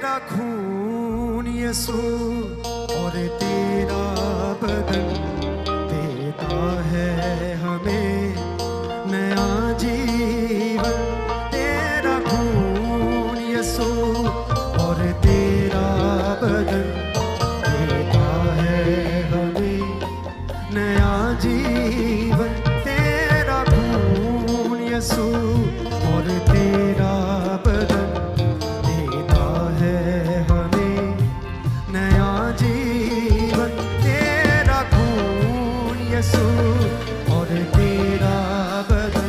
तेरा खून यीशु और तेरा बदन देता है हमें नया जीवन। तेरा खून यीशु और तेरा बदन देता है हमें नया जीवन। तेरा खून यीशु और तेरा बदन देता है हमें नया जीवन। तेरा खून यीशु और तेरा बदन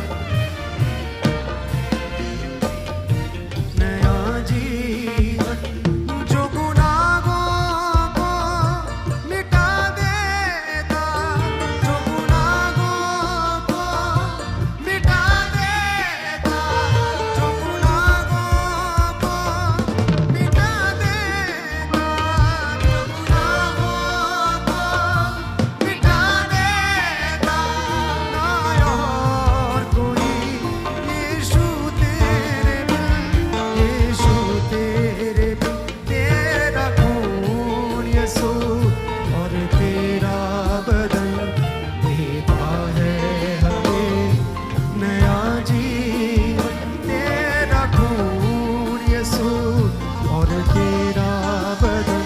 नया जीवन। जो गुनाहों को मिटा देता, जो गुनाहों को मिटा देता, जो गुनाहों को मिटा देता, जो गुनाहों को मिटा देता, ना और कोई यीशु तेरे बिन, यीशु तेरे बिन। तेरा खून यीशु और तेरा बदन देता है हमें नया जीवन। तेरा खून यीशु और तेरा बदन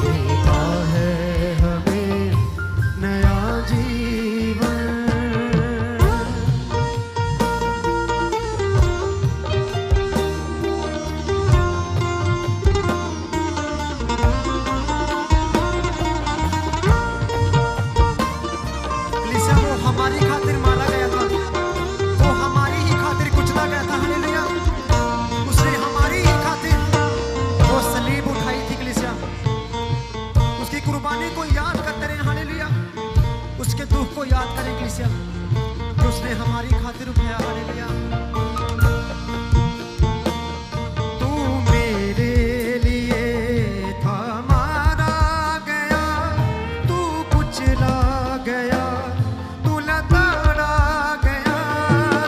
देता है हमें नया जीवन। कलीसिया वो हमारी खातिर मारा गया था, वो हमारी ही खातिर कुचला गया था। हालेलुया। उसने हमारी ही खातिर वो सलीब उठाई थी। कलीसिया उसकी कुर्बानी को याद करते रहे। हालेलुया। उसके दुख को याद करें कलीसिया, जो उसने हमारी खातिर उठाया। हालेलुया। तू मेरे लिए था मारा गया, तू कुचला गया, तू लताड़ा गया।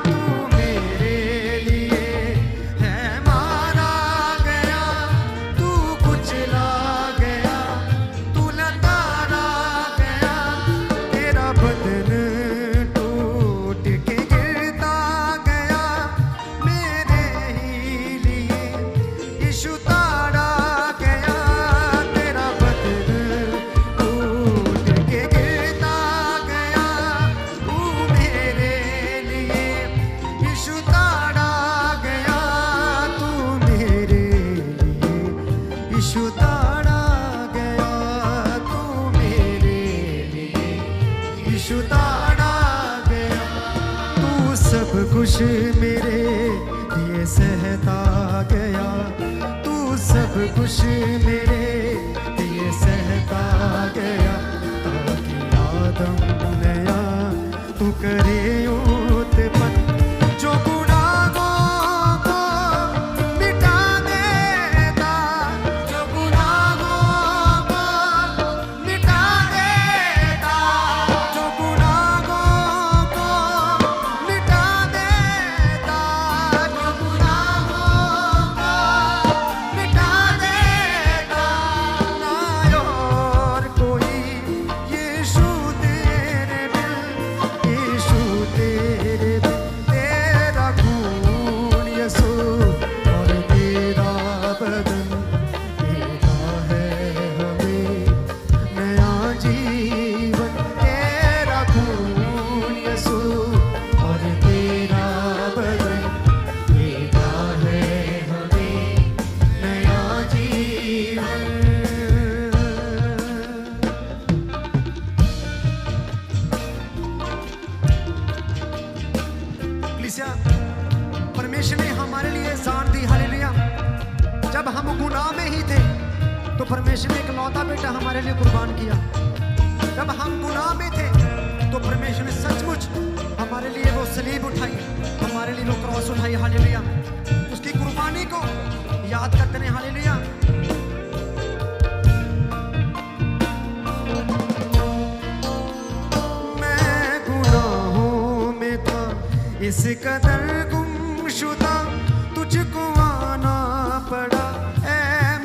तू मेरे लिए है मारा गया, तू कुचला गया, तू लताड़ा गया। तेरा बदन टूट के गिरता गया मेरे ही लिए, यीशु ताड़ा गया। तेरा बदन टूट के गिरता गया तू मेरे लिए, यीशु ताड़ा गया। तू मेरे लिए यीशु ताड़ा गया, तू मेरे लिए यीशु ताड़ा गया। तू सब कुछ मेरे लिए सहता गया, तू सब कुछ मेरे लिए सहता गया। ताकि आदम नया तू करे उत्पन्न, जो गुनाहों को मिटा देता, जो गुनाहों को मिटा देता, जो गुनाहों को मिटा देता, जो गुनाहों को मिटा देता, ना और कोई यीशु तेरे बिन, यीशु तेरे बिन। तेरा खून यीशु और तेरा बदन देता है हमें नया जीवन। तेरा खून यीशु और तेरा बदन देता है हमें नया जीवन। कलीसिया परमेश्वर ने हमारे लिए जान दी। हालेलुया। जब हम गुनाह में ही थे तो परमेश्वर ने इकलौता बेटा हमारे लिए कुर्बान किया। जब हम गुनाह में थे तो परमेश्वर ने सचमुच हमारे लिए वो सलीब उठाई, हमारे लिए वो क्रॉस उठाई। हालेलुया। उसकी कुर्बानी को याद करते रहे। हालेलुया। मैं गुनाहों में था इस कदर गुमशुदा, तुझको आना पड़ा। ऐ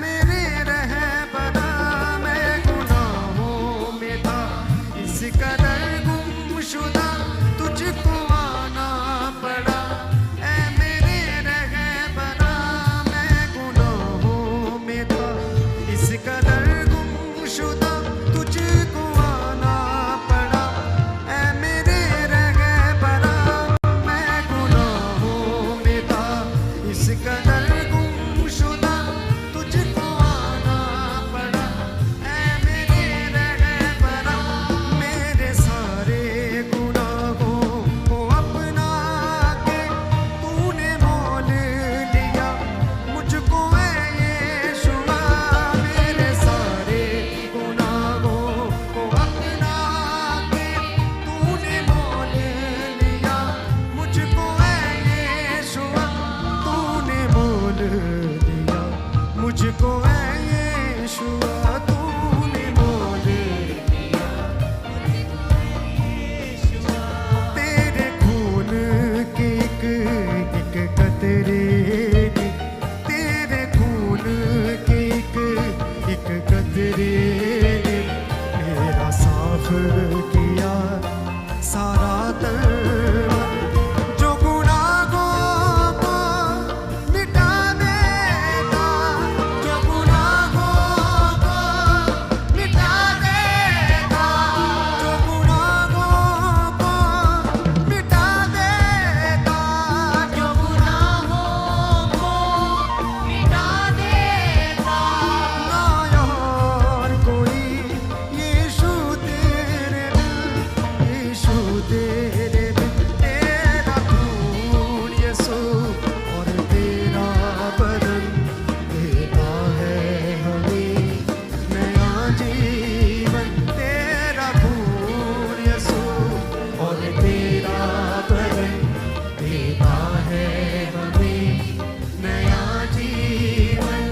मुझको ऐ यीशुआ तूने मोल लिया, तेरे खून के एक कतरे ने, तेरे खून के एक कतरे ने मेरा साफ किया सारा तन, जो गुनाहों को मिटा देगा, जो गुनाहों को मिटा देगा, जो गुनाहों को मिटा देगा, जो गुनाहों को मिटा देगा। ना और कोई यीशु तेरे बिन, यीशु तेरे बिन, तेरा खून यीशु और तेरा बदन देता है हमें नया जीवन, तेरा खून यीशु और तेरा बदन देता है हमें नया जीवन।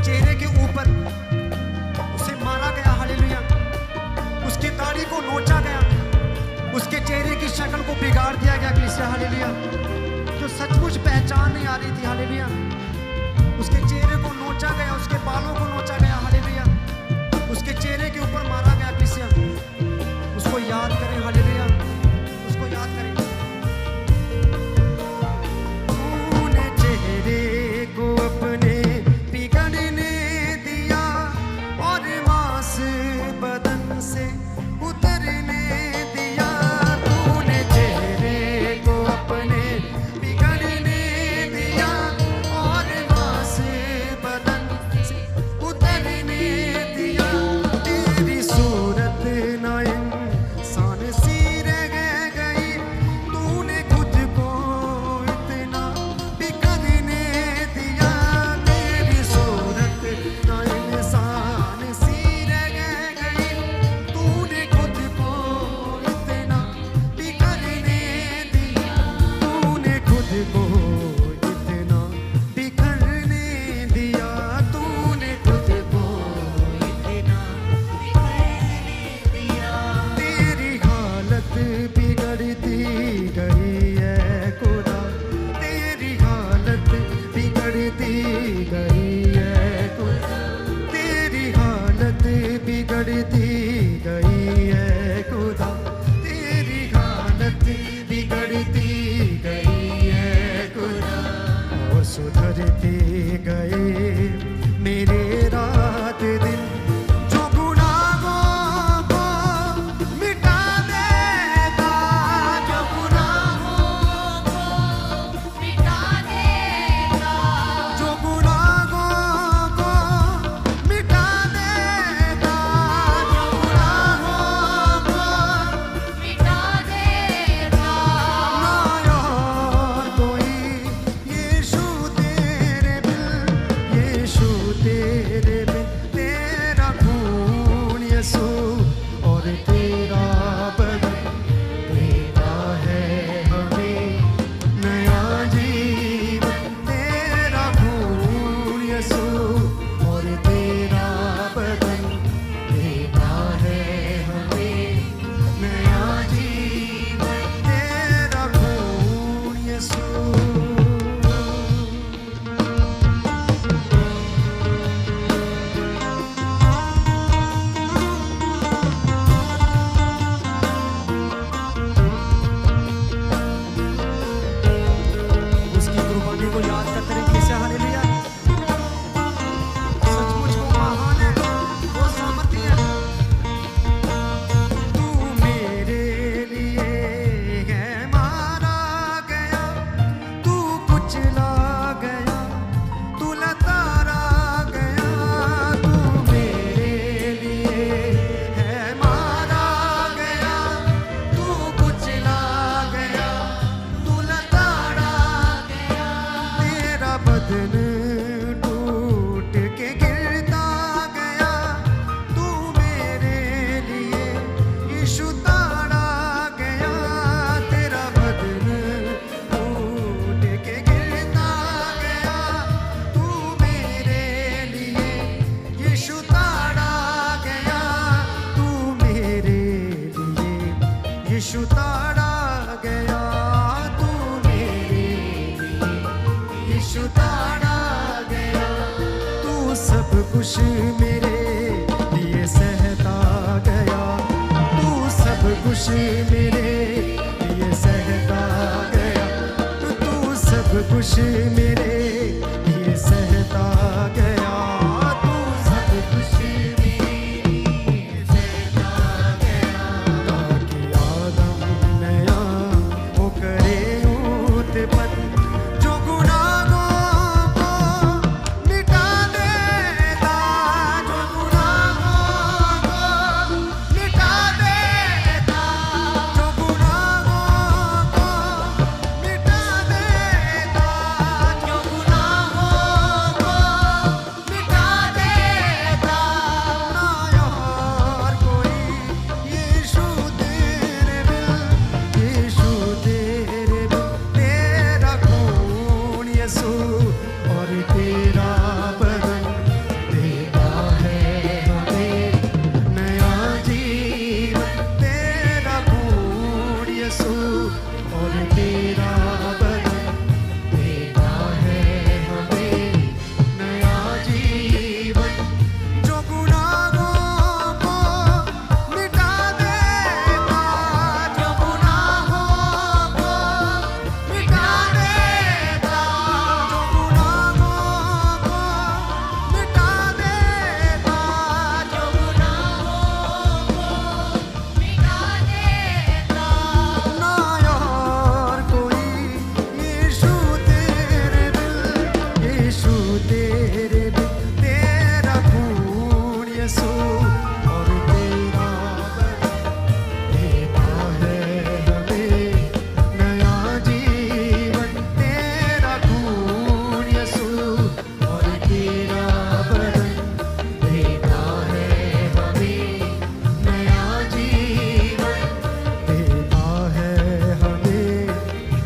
चेहरे के ऊपर उसे मारा गया, हालेलुया, उसकी दाढ़ी को नोचा गया, उसके चेहरे की शक्ल को बिगाड़ दिया गया कलीसिया, हालेलुया, जो सचमुच पहचान नहीं आ रही थी, हालेलुया, उसके चेहरे को नोचा गया, उसके बालों को नोचा गया, हालेलुया, उसके चेहरे के ऊपर मारा गया कलीसिया। उसको याद करें, हालेलुया, उसको याद करें। तूने चेहरे को अपने बिगड़ने दिया और मांस बदन से उतरने दिया, तूने चेहरे को अपने बिगड़ने दिया और मांस बदन से उतरने कुछ मेरे लिए सहता गया, तू सब कुछ मेरे लिए सहता गया, तू सब कुछ मेरे लिए सहता गया, तू सब कुछ मेरे लिए सहता गया, ताकि आदम नया वो करे उत्पत्ति।